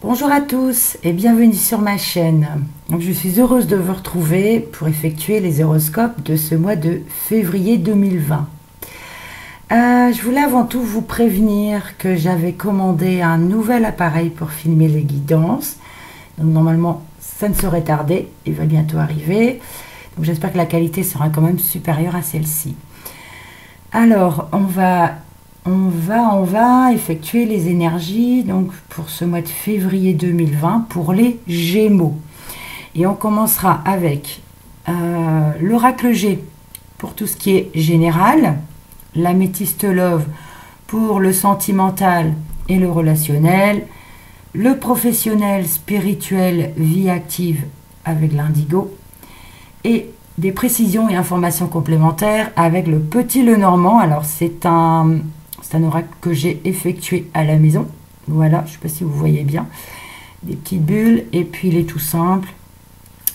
Bonjour à tous et bienvenue sur ma chaîne. Donc, je suis heureuse de vous retrouver pour effectuer les horoscopes de ce mois de février 2020. Je voulais avant tout vous prévenir que j'avais commandé un nouvel appareil pour filmer les guidances. Donc, normalement, ça ne saurait tarder, il va bientôt arriver. Donc j'espère que la qualité sera quand même supérieure à celle-ci. Alors, on va effectuer les énergies donc pour ce mois de février 2020 pour les Gémeaux. Et on commencera avec l'oracle G pour tout ce qui est général, l'améthyste Love pour le sentimental et le relationnel, le professionnel, spirituel, vie active avec l'indigo, et des précisions et informations complémentaires avec le petit Lenormand. Alors c'est un oracle que j'ai effectué à la maison. Voilà, je ne sais pas si vous voyez bien. Des petites bulles et puis il est tout simple.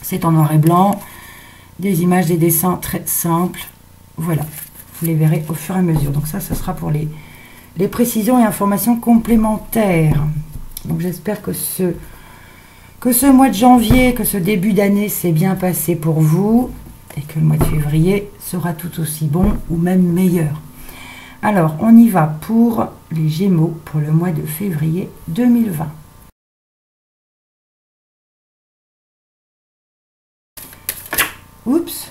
C'est en noir et blanc. Des images, des dessins très simples. Voilà, vous les verrez au fur et à mesure. Donc ça, ce sera pour les précisions et informations complémentaires. Donc j'espère que ce mois de janvier, que ce début d'année s'est bien passé pour vous et que le mois de février sera tout aussi bon ou même meilleur. Alors, on y va pour les Gémeaux pour le mois de février 2020. Oups,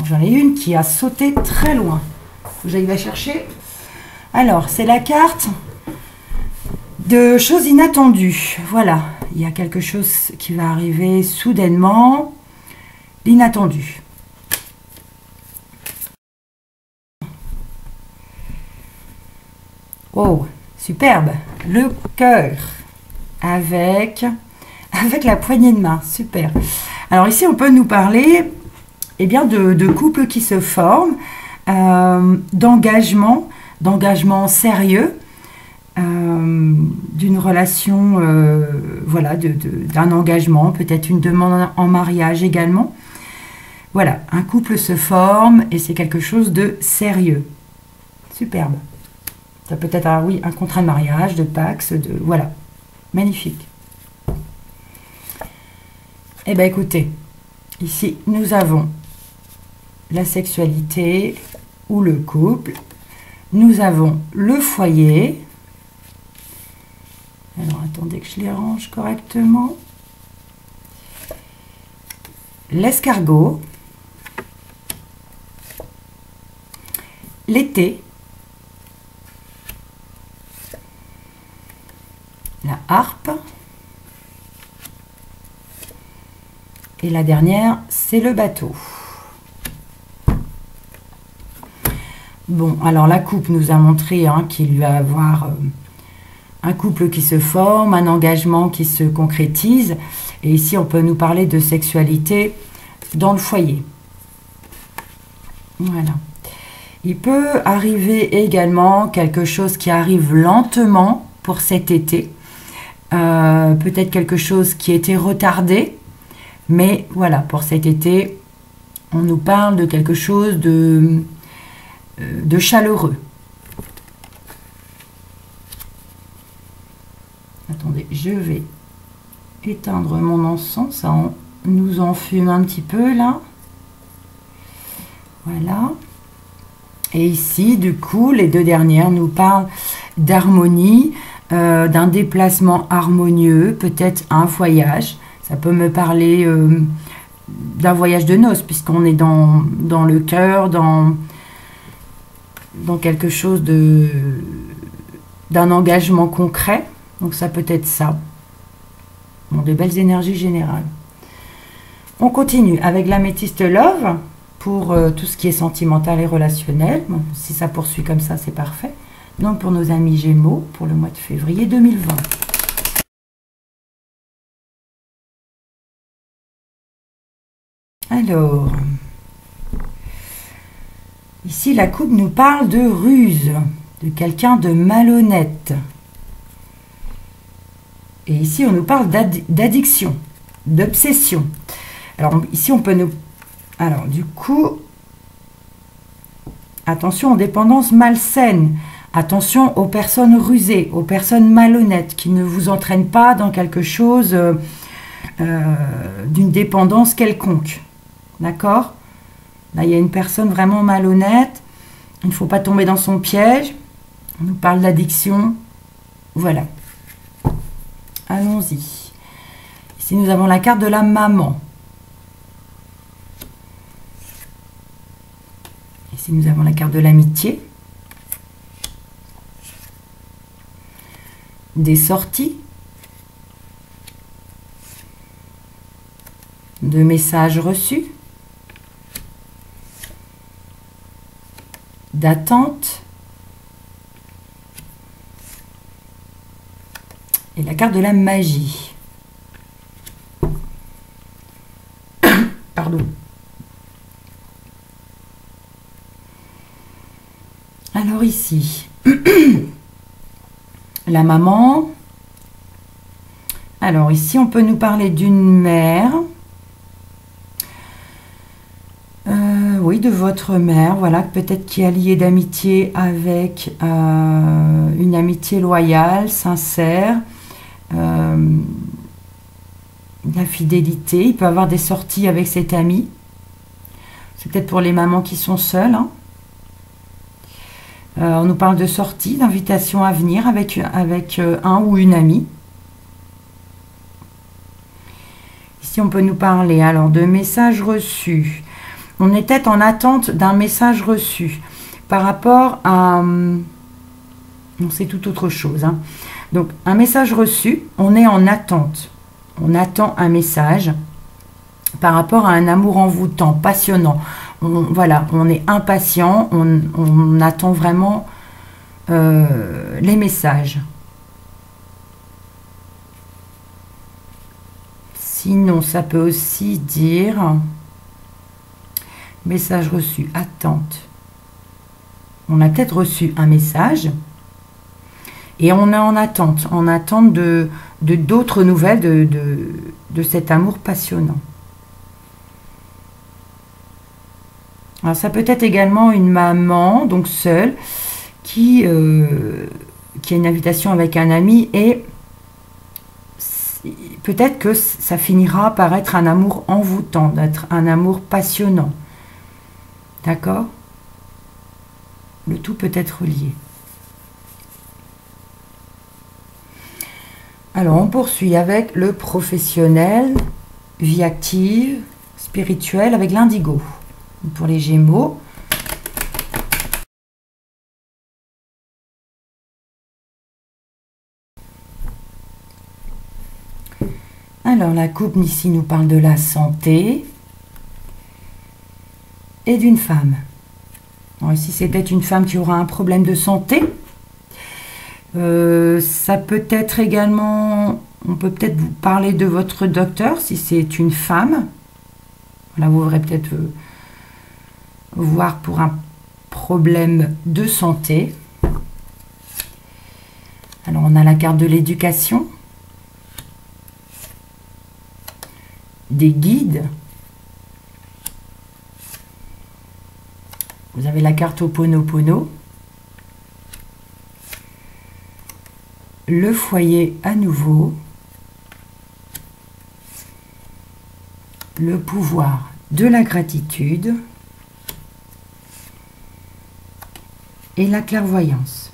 j'en ai une qui a sauté très loin. Faut que j'aille la chercher. Alors, c'est la carte de choses inattendues. Voilà, il y a quelque chose qui va arriver soudainement. L'inattendu. Oh, superbe. Le cœur avec la poignée de main. Super. Alors ici, on peut nous parler de couples qui se forment, d'engagement sérieux, d'une relation, d'un engagement, peut-être une demande en mariage également. Voilà, un couple se forme et c'est quelque chose de sérieux. Superbe. Ça peut être un contrat de mariage, de Pax, voilà. Magnifique. Eh bien, écoutez, ici, nous avons la sexualité ou le couple. Nous avons le foyer. Alors, attendez que je les range correctement. L'escargot. L'été. La harpe. Et la dernière, c'est le bateau. Bon, alors la coupe nous a montré qu'il va y avoir un couple qui se forme, un engagement qui se concrétise. Et ici, on peut nous parler de sexualité dans le foyer. Voilà. Il peut arriver également quelque chose qui arrive lentement pour cet été. Peut-être quelque chose qui était retardé. Mais voilà, pour cet été, on nous parle de quelque chose de chaleureux. Attendez, je vais éteindre mon encens. Ça nous enfume un petit peu là. Voilà. Et ici, du coup, les deux dernières nous parlent d'harmonie, d'un déplacement harmonieux, peut-être un voyage. Ça peut me parler d'un voyage de noces, puisqu'on est dans le cœur, dans quelque chose d'un engagement concret. Donc ça peut être ça. Bon, de belles énergies générales. On continue avec l'améthyste Love pour tout ce qui est sentimental et relationnel. Bon, si ça poursuit comme ça, c'est parfait. Donc pour nos amis Gémeaux, pour le mois de février 2020. Alors, ici la coupe nous parle de ruse, de quelqu'un de malhonnête. Et ici on nous parle d'addiction, d'obsession. Alors ici on peut nous... Alors du coup, attention aux dépendances malsaines, Attention aux personnes rusées, aux personnes malhonnêtes qui ne vous entraînent pas dans quelque chose d'une dépendance quelconque. D'accord? Là, il y a une personne vraiment malhonnête. Il ne faut pas tomber dans son piège. On nous parle d'addiction. Voilà. Allons-y. Ici, nous avons la carte de la maman. Ici, nous avons la carte de l'amitié. Des sorties. De messages reçus. D'attente. Et la carte de la magie. Pardon. Alors ici, la maman. Alors ici, on peut nous parler d'une mère. Oui, de votre mère, voilà, peut-être qui est liée d'amitié avec une amitié loyale, sincère, la fidélité. Il peut avoir des sorties avec cet ami. C'est peut-être pour les mamans qui sont seules. Hein. On nous parle de sorties, d'invitations à venir avec un ou une amie. Ici, on peut nous parler alors de messages reçus. On est peut-être en attente d'un message reçu par rapport à... Non, c'est tout autre chose. Hein. Donc, un message reçu, on est en attente. On attend un message par rapport à un amour envoûtant, passionnant. Voilà, on est impatient, on attend vraiment les messages. Sinon, ça peut aussi dire... Message reçu, attente. On a peut-être reçu un message et on est en attente de d'autres nouvelles de cet amour passionnant. Alors ça peut être également une maman, donc seule, qui a une invitation avec un ami et peut-être que ça finira par être un amour envoûtant, d'être un amour passionnant. D'accord? Le tout peut être lié. Alors, on poursuit avec le professionnel, vie active, spirituelle, avec l'indigo. Pour les Gémeaux. Alors, la coupe ici nous parle de la santé. Et d'une femme. Alors ici, c'est peut-être une femme qui aura un problème de santé. Ça peut être également... On peut peut-être vous parler de votre docteur, si c'est une femme. Là, vous aurez peut-être voir pour un problème de santé. Alors, on a la carte de l'éducation. Des guides. Vous avez la carte Ho'oponopono. Le foyer à nouveau. Le pouvoir de la gratitude. Et la clairvoyance.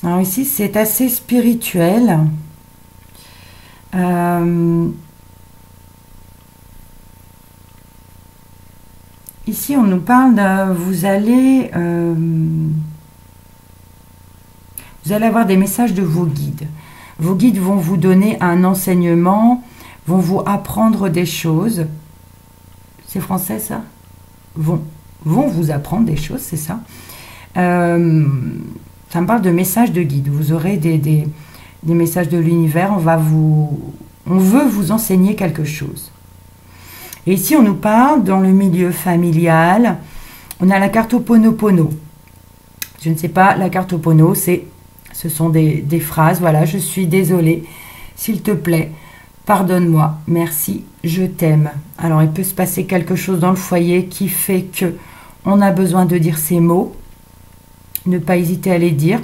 Alors ici, c'est assez spirituel. Ici, on nous parle de... Vous allez avoir des messages de vos guides. Vos guides vont vous donner un enseignement, vont vous apprendre des choses. C'est français, ça? Vont vous apprendre des choses, c'est ça. Ça me parle de messages de guide. Vous aurez des messages de l'univers. On veut vous enseigner quelque chose. Et ici, on nous parle dans le milieu familial. On a la carte Ho'oponopono. Je ne sais pas, la carte Ho'opono, ce sont des phrases. Voilà, je suis désolée. S'il te plaît, pardonne-moi, merci, je t'aime. Alors, il peut se passer quelque chose dans le foyer qui fait que on a besoin de dire ces mots. Ne pas hésiter à les dire.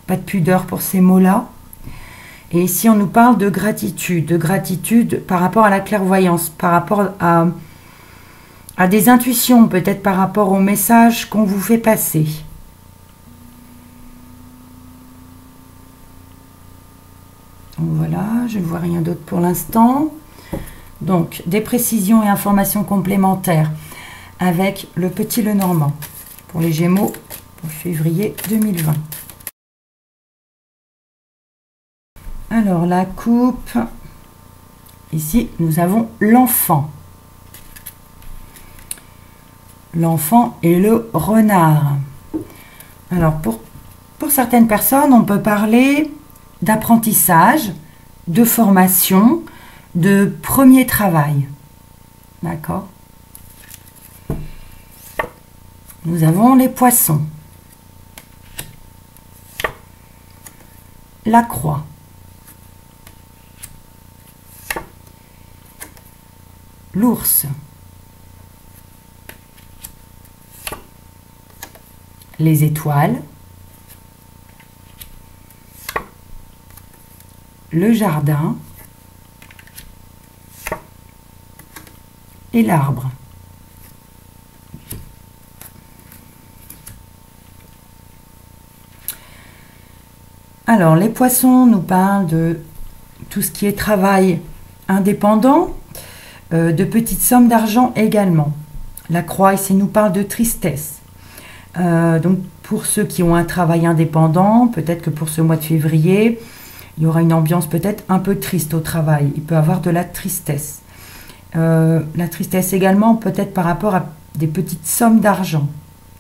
Pas de pudeur pour ces mots-là. Et ici, on nous parle de gratitude par rapport à la clairvoyance, par rapport à des intuitions, peut-être par rapport au message qu'on vous fait passer. Donc voilà, je ne vois rien d'autre pour l'instant. Donc, des précisions et informations complémentaires avec le petit Lenormand pour les Gémeaux pour février 2020. Alors, la coupe. Ici, nous avons l'enfant. L'enfant et le renard. Alors, pour certaines personnes, on peut parler d'apprentissage, de formation, de premier travail. D'accord? Nous avons les poissons. La croix. L'ours. Les étoiles. Le jardin. Et l'arbre. Alors, les poissons nous parlent de tout ce qui est travail indépendant, de petites sommes d'argent également. La croix ici nous parle de tristesse. Donc, pour ceux qui ont un travail indépendant, peut-être que pour ce mois de février, il y aura une ambiance peut-être un peu triste au travail. Il peut y avoir de la tristesse. La tristesse également peut-être par rapport à des petites sommes d'argent.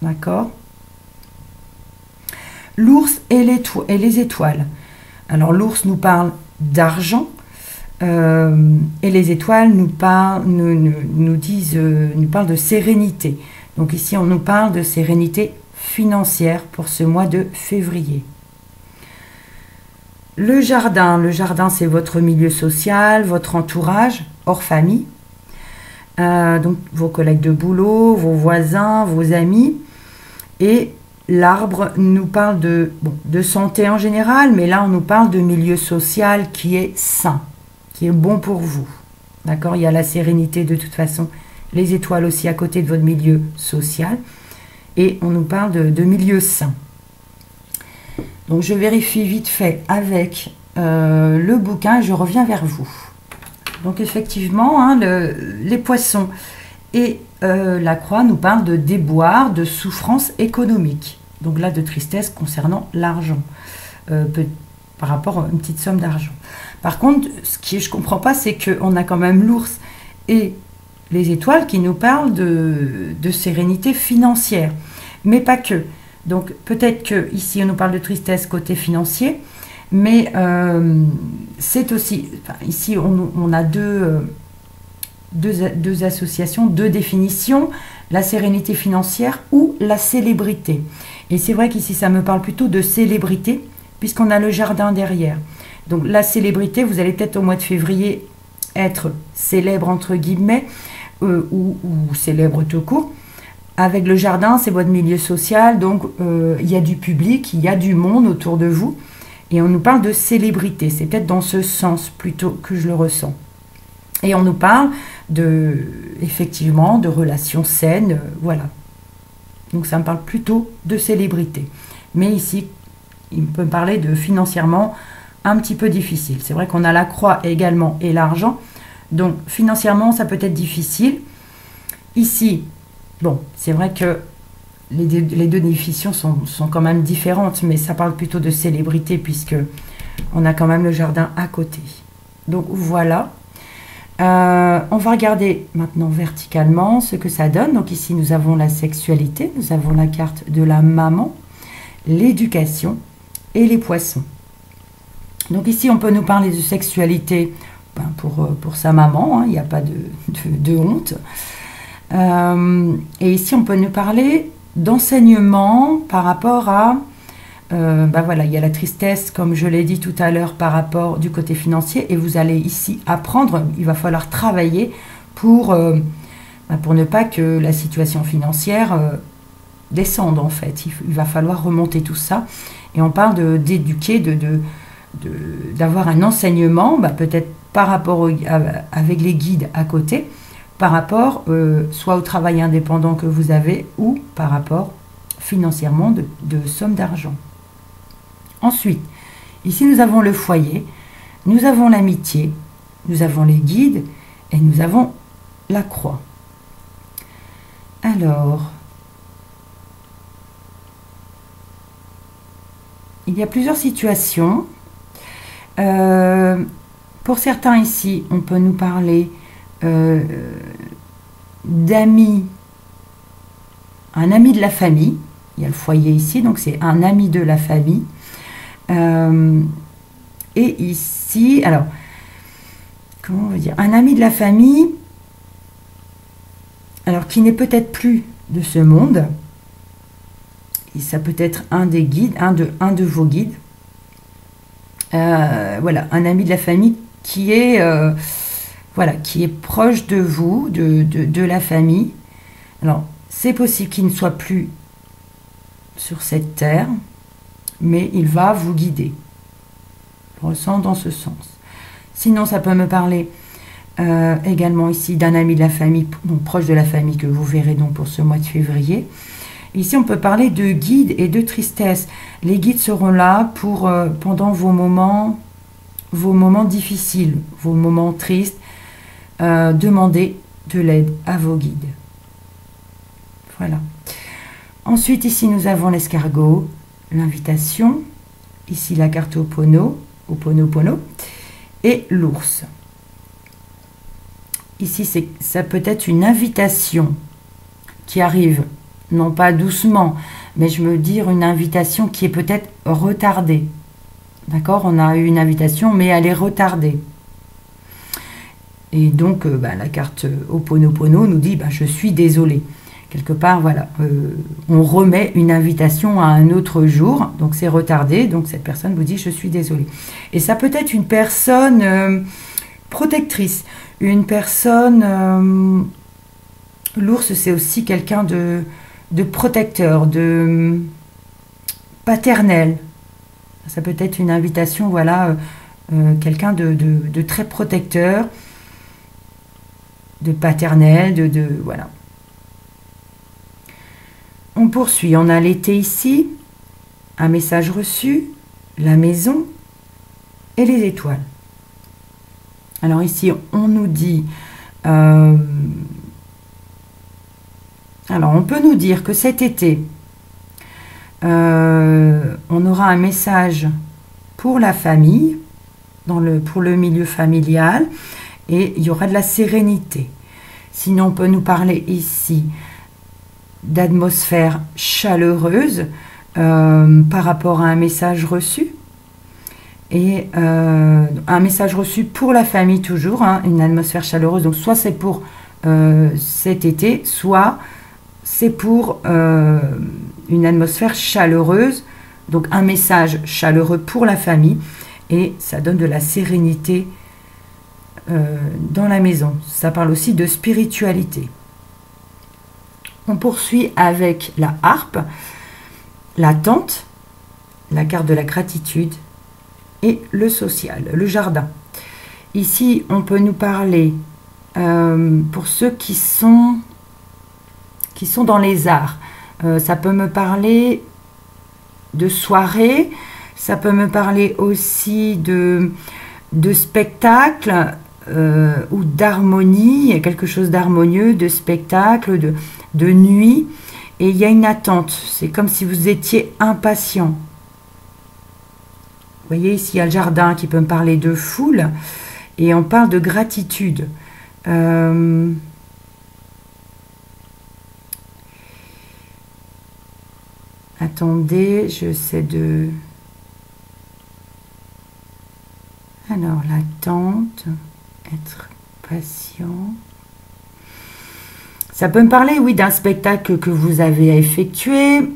D'accord ? L'ours et les étoiles. Alors l'ours nous parle d'argent et les étoiles nous parlent de sérénité. Donc ici on nous parle de sérénité financière pour ce mois de février. Le jardin c'est votre milieu social, votre entourage, hors famille. Donc vos collègues de boulot, vos voisins, vos amis. Et l'arbre nous parle de santé en général, mais là on nous parle de milieu social qui est sain, qui est bon pour vous. D'accord ? Il y a la sérénité de toute façon, les étoiles aussi à côté de votre milieu social. Et on nous parle de milieu sain. Donc je vérifie vite fait avec le bouquin et je reviens vers vous. Donc effectivement, hein, les poissons et la croix nous parlent de déboire, de souffrance économique. Donc là, de tristesse concernant l'argent, par rapport à une petite somme d'argent. Par contre, ce que je ne comprends pas, c'est qu'on a quand même l'ours et les étoiles qui nous parlent de sérénité financière. Mais pas que. Donc peut-être qu'ici, on nous parle de tristesse côté financier, mais c'est aussi... Enfin, ici, on a deux associations, deux définitions, la sérénité financière ou la célébrité. Et c'est vrai qu'ici, ça me parle plutôt de célébrité, puisqu'on a le jardin derrière. Donc la célébrité, vous allez peut-être au mois de février être célèbre, entre guillemets, ou célèbre tout court. Avec le jardin, c'est votre milieu social, donc il y a du public, il y a du monde autour de vous. Et on nous parle de célébrité, c'est peut-être dans ce sens plutôt que je le ressens. Et on nous parle effectivement de relations saines, voilà. Donc ça me parle plutôt de célébrité. Mais ici, il peut me parler de financièrement un petit peu difficile. C'est vrai qu'on a la croix également et l'argent. Donc financièrement, ça peut être difficile. Ici, bon, c'est vrai que les deux définitions sont quand même différentes, mais ça parle plutôt de célébrité puisque on a quand même le jardin à côté. Donc voilà. On va regarder maintenant verticalement ce que ça donne. Donc ici, nous avons la sexualité, nous avons la carte de la maman, l'éducation et les poissons. Donc ici, on peut nous parler de sexualité pour sa maman, hein, il n'y a pas de honte. Et ici, on peut nous parler d'enseignement par rapport à bah voilà, il y a la tristesse, comme je l'ai dit tout à l'heure, par rapport du côté financier, et vous allez ici apprendre, il va falloir travailler pour ne pas que la situation financière descende, en fait. Il va falloir remonter tout ça, et on parle d'éduquer, d'avoir un enseignement, bah, peut-être par rapport avec les guides à côté, par rapport soit au travail indépendant que vous avez, ou par rapport financièrement de sommes d'argent. Ensuite, ici nous avons le foyer, nous avons l'amitié, nous avons les guides et nous avons la croix. Alors, il y a plusieurs situations. Pour certains ici, on peut nous parler d'amis, un ami de la famille. Il y a le foyer ici, donc c'est un ami de la famille. Et ici, alors, comment on veut dire, un ami de la famille, alors qui n'est peut-être plus de ce monde, et ça peut être un des guides, un de vos guides, voilà, un ami de la famille qui est, voilà, qui est proche de vous, de la famille. Alors, c'est possible qu'il ne soit plus sur cette terre, mais il va vous guider. Je ressens dans ce sens. Sinon, ça peut me parler également ici d'un ami de la famille, donc proche de la famille, que vous verrez donc pour ce mois de février. Ici, on peut parler de guides et de tristesse. Les guides seront là pour pendant vos moments difficiles, vos moments tristes. Demandez de l'aide à vos guides. Voilà. Ensuite, ici, nous avons l'escargot, l'invitation. Ici, la carte Ho'oponopono, et l'ours. Ici, ça peut être une invitation qui arrive, non pas doucement, mais je veux dire une invitation qui est peut-être retardée. D'accord? On a eu une invitation, mais elle est retardée. Et donc, la carte Ho'oponopono nous dit je suis désolé. Quelque part, voilà, on remet une invitation à un autre jour, donc c'est retardé, donc cette personne vous dit je suis désolé. Et ça peut être une personne protectrice, une personne, l'ours c'est aussi quelqu'un de protecteur, de paternel. Ça peut être une invitation, voilà, quelqu'un de très protecteur, de paternel, voilà. On poursuit, on a l'été ici, un message reçu, la maison et les étoiles. Alors ici, on nous dit, alors on peut nous dire que cet été, on aura un message pour la famille, pour le milieu familial, et il y aura de la sérénité. Sinon, on peut nous parler ici d'atmosphère chaleureuse par rapport à un message reçu. Et un message reçu pour la famille toujours, hein, une atmosphère chaleureuse. Donc soit c'est pour cet été, soit c'est pour une atmosphère chaleureuse. Donc un message chaleureux pour la famille. Et ça donne de la sérénité dans la maison. Ça parle aussi de spiritualité. On poursuit avec la harpe, la tente, la carte de la gratitude et le social, le jardin. Ici, on peut nous parler, pour ceux qui sont dans les arts, ça peut me parler de soirée, ça peut me parler aussi de spectacle ou d'harmonie, quelque chose d'harmonieux, de spectacle, de nuit, et il y a une attente. C'est comme si vous étiez impatient. Vous voyez, ici, il y a le jardin qui peut me parler de foule, et on parle de gratitude. Attendez, j'essaie de... Alors, l'attente, être patient... Ça peut me parler, oui, d'un spectacle que vous avez effectué,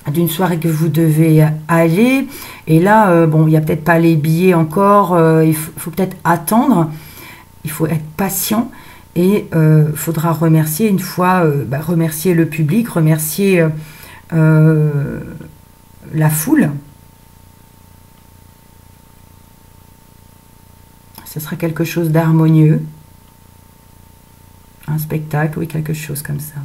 d'une soirée que vous devez aller. Et là, bon, il n'y a peut-être pas les billets encore. Il faut peut-être attendre. Il faut être patient. Et faudra remercier une fois, remercier le public, remercier la foule. Ce sera quelque chose d'harmonieux. Un spectacle, oui, quelque chose comme ça.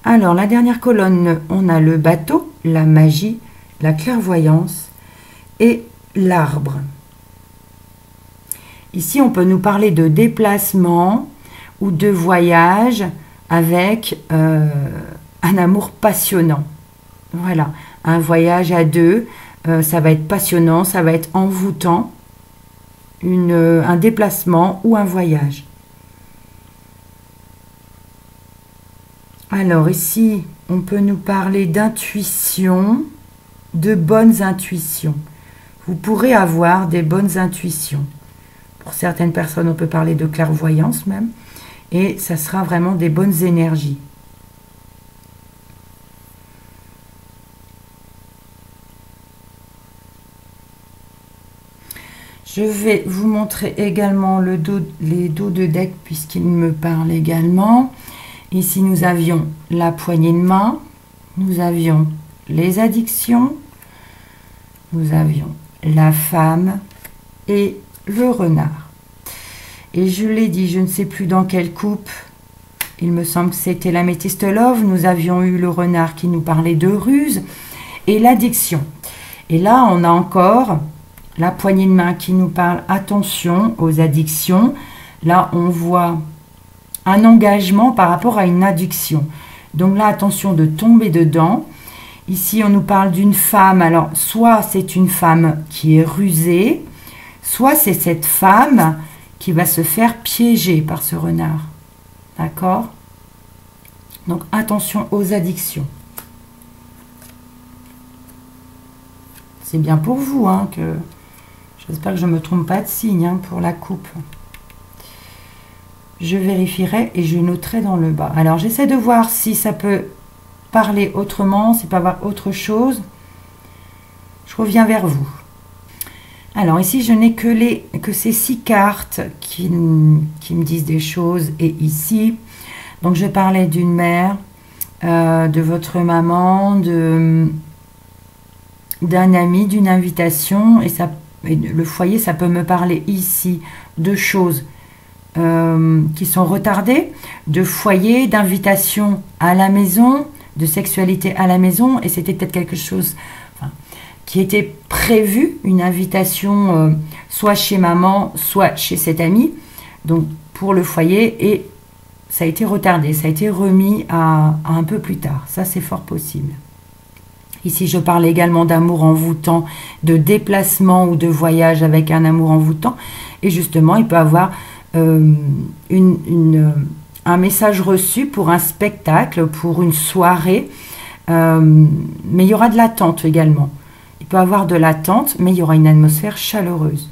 Alors, la dernière colonne, on a le bateau, la magie, la clairvoyance et l'arbre. Ici, on peut nous parler de déplacement ou de voyage avec un amour passionnant. Voilà, un voyage à deux, ça va être passionnant, ça va être envoûtant, un déplacement ou un voyage. Alors ici, on peut nous parler d'intuition, de bonnes intuitions. Vous pourrez avoir des bonnes intuitions. Pour certaines personnes, on peut parler de clairvoyance même. Et ça sera vraiment des bonnes énergies. Je vais vous montrer également les dos de deck puisqu'ils me parlent également. Ici, nous avions la poignée de main. Nous avions les addictions. Nous avions la femme et le renard. Et je l'ai dit, je ne sais plus dans quelle coupe, il me semble que c'était la Métiste Love, nous avions eu le renard qui nous parlait de ruse et l'addiction. Et là, on a encore la poignée de main qui nous parle attention aux addictions. Là, on voit un engagement par rapport à une addiction. Donc là, attention de tomber dedans. Ici, on nous parle d'une femme. Alors, soit c'est une femme qui est rusée, soit c'est cette femme qui va se faire piéger par ce renard. D'accord? Donc, attention aux addictions. C'est bien pour vous, hein, que j'espère que je ne me trompe pas de signe hein, pour la coupe. Je vérifierai et je noterai dans le bas. Alors, j'essaie de voir si ça peut parler autrement, s'il peut y avoir autre chose. Je reviens vers vous. Alors ici, je n'ai que ces 6 cartes qui me disent des choses. Et ici, donc je parlais d'une mère, de votre maman, d'un ami, d'une invitation. Et le foyer, ça peut me parler ici de choses qui sont retardées, de foyer, d'invitation à la maison, de sexualité à la maison. Et c'était peut-être quelque chose qui était prévu, une invitation soit chez maman, soit chez cet ami, donc pour le foyer, et ça a été retardé, ça a été remis à un peu plus tard. Ça, c'est fort possible. Ici, je parle également d'amour envoûtant, de déplacement ou de voyage avec un amour envoûtant, et justement, il peut y avoir un message reçu pour un spectacle, pour une soirée, mais il y aura de l'attente également. Il peut y avoir de l'attente, mais il y aura une atmosphère chaleureuse.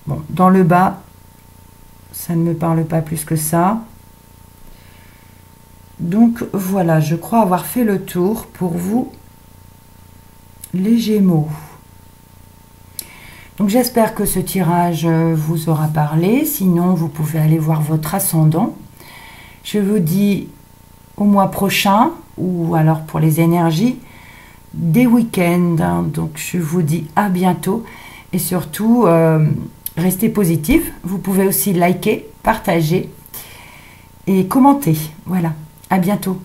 Bon, dans le bas, ça ne me parle pas plus que ça. Donc voilà, je crois avoir fait le tour pour vous, les Gémeaux. Donc j'espère que ce tirage vous aura parlé. Sinon, vous pouvez aller voir votre ascendant. Je vous dis au mois prochain, ou alors pour les énergies, des week-ends. Donc je vous dis à bientôt et surtout restez positifs. Vous pouvez aussi liker, partager et commenter. Voilà, à bientôt.